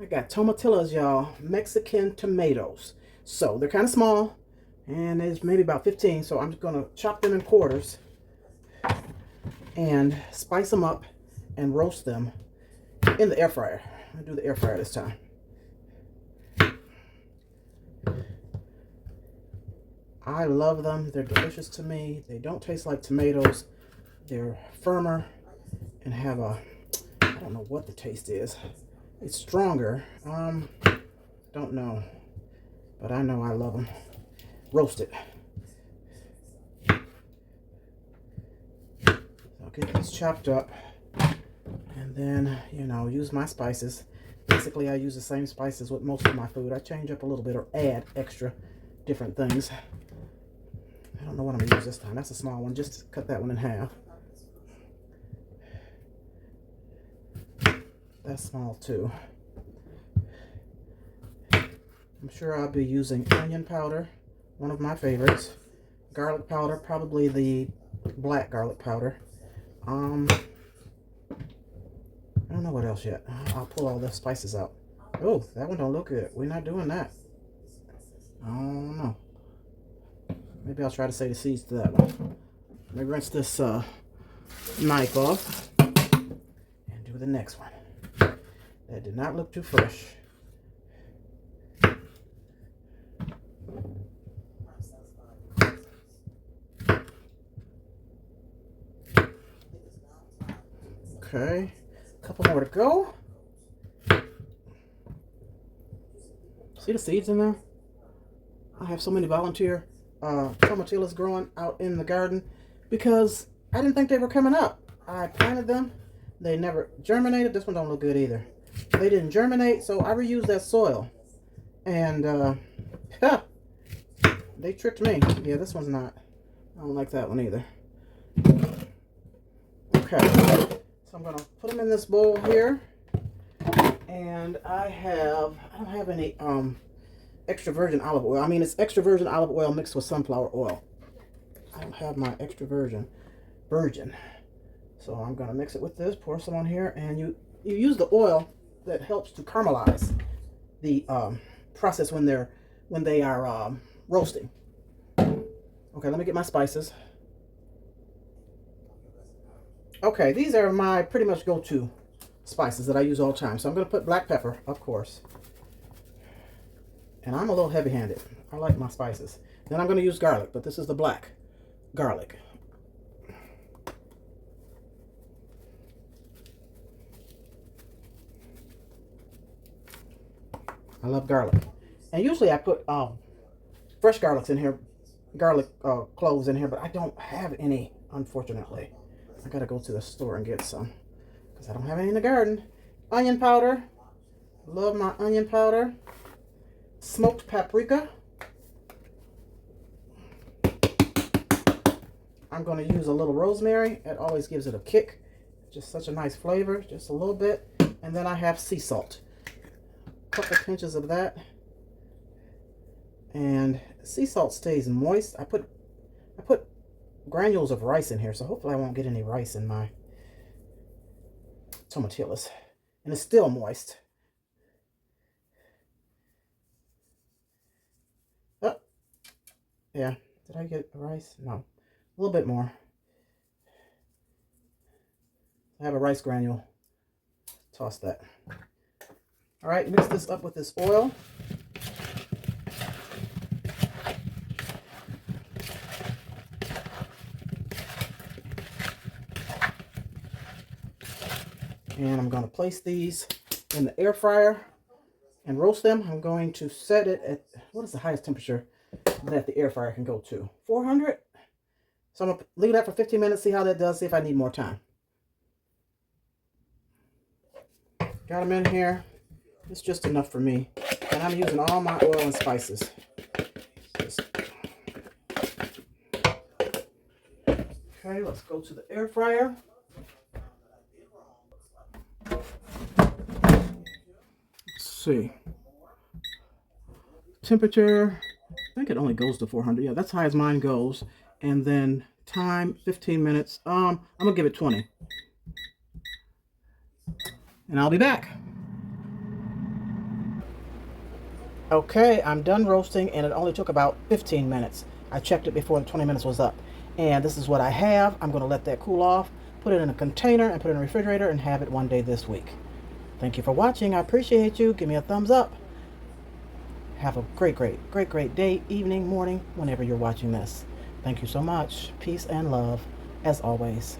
I got tomatillos, y'all, Mexican tomatoes. So they're kind of small, and there's maybe about 15. So I'm just gonna chop them in quarters and spice them up and roast them in the air fryer. I'll do the air fryer this time. I love them. They're delicious to me. They don't taste like tomatoes. They're firmer and have a, I don't know what the taste is. It's stronger. Don't know, but I know I love them. Roasted. So I'll get these chopped up and then, you know, use my spices. Basically, I use the same spices with most of my food. I change up a little bit or add extra different things. I don't know what I'm going to use this time. That's a small one. Just cut that one in half. That's small too. I'm sure I'll be using onion powder, one of my favorites. Garlic powder, probably the black garlic powder. I don't know what else yet. I'll pull all the spices out. Oh, that one don't look good. We're not doing that. Oh no. Maybe I'll try to save the seeds to that one. Let me rinse this knife off and do the next one. That did not look too fresh. Okay, a couple more to go. See the seeds in there? I have so many volunteer tomatillos growing out in the garden because I didn't think they were coming up. I planted them. They never germinated. This one don't look good either. They didn't germinate, so I reused that soil. And they tricked me. Yeah, this one's not. I don't like that one either. Okay, so I'm gonna put them in this bowl here. And I don't have any extra virgin olive oil. I mean, it's extra virgin olive oil mixed with sunflower oil. I don't have my extra virgin. So I'm gonna mix it with this, pour some on here, and you use the oil that helps to caramelize the process when they are roasting. Okay, let me get my spices. Okay, these are my pretty much go-to spices that I use all the time. So I'm gonna put black pepper, of course. And I'm a little heavy-handed. I like my spices. Then I'm going to use garlic, but this is the black garlic. I love garlic. And usually I put fresh garlics in here, garlic cloves in here, but I don't have any, unfortunately. I got to go to the store and get some because I don't have any in the garden. Onion powder. Love my onion powder. Smoked paprika. I'm going to use a little rosemary. It always gives it a kick. Just such a nice flavor. Just a little bit. And then I have sea salt. A couple pinches of that. And sea salt stays moist. I put granules of rice in here, so hopefully I won't get any rice in my tomatillos. And it's still moist. Yeah, did I get rice? No, a little bit more. I have a rice granule. Toss that. All right, mix this up with this oil. And I'm going to place these in the air fryer and roast them. I'm going to set it at, what is the highest temperature that the air fryer can go to? 400? So I'm going to leave that for 15 minutes, see how that does, see if I need more time. Got them in here. It's just enough for me. And I'm using all my oil and spices. Okay, let's go to the air fryer. Let's see. Temperature, I think it only goes to 400. Yeah, that's high as mine goes. And then time, 15 minutes. I'm gonna give it 20. And I'll be back. Okay, I'm done roasting, and it only took about 15 minutes. I checked it before the 20 minutes was up. And this is what I have. I'm going to let that cool off, put it in a container, and put it in the refrigerator, and have it one day this week. Thank you for watching. I appreciate you. Give me a thumbs up. Have a great day, evening, morning, whenever you're watching this. Thank you so much. Peace and love, as always.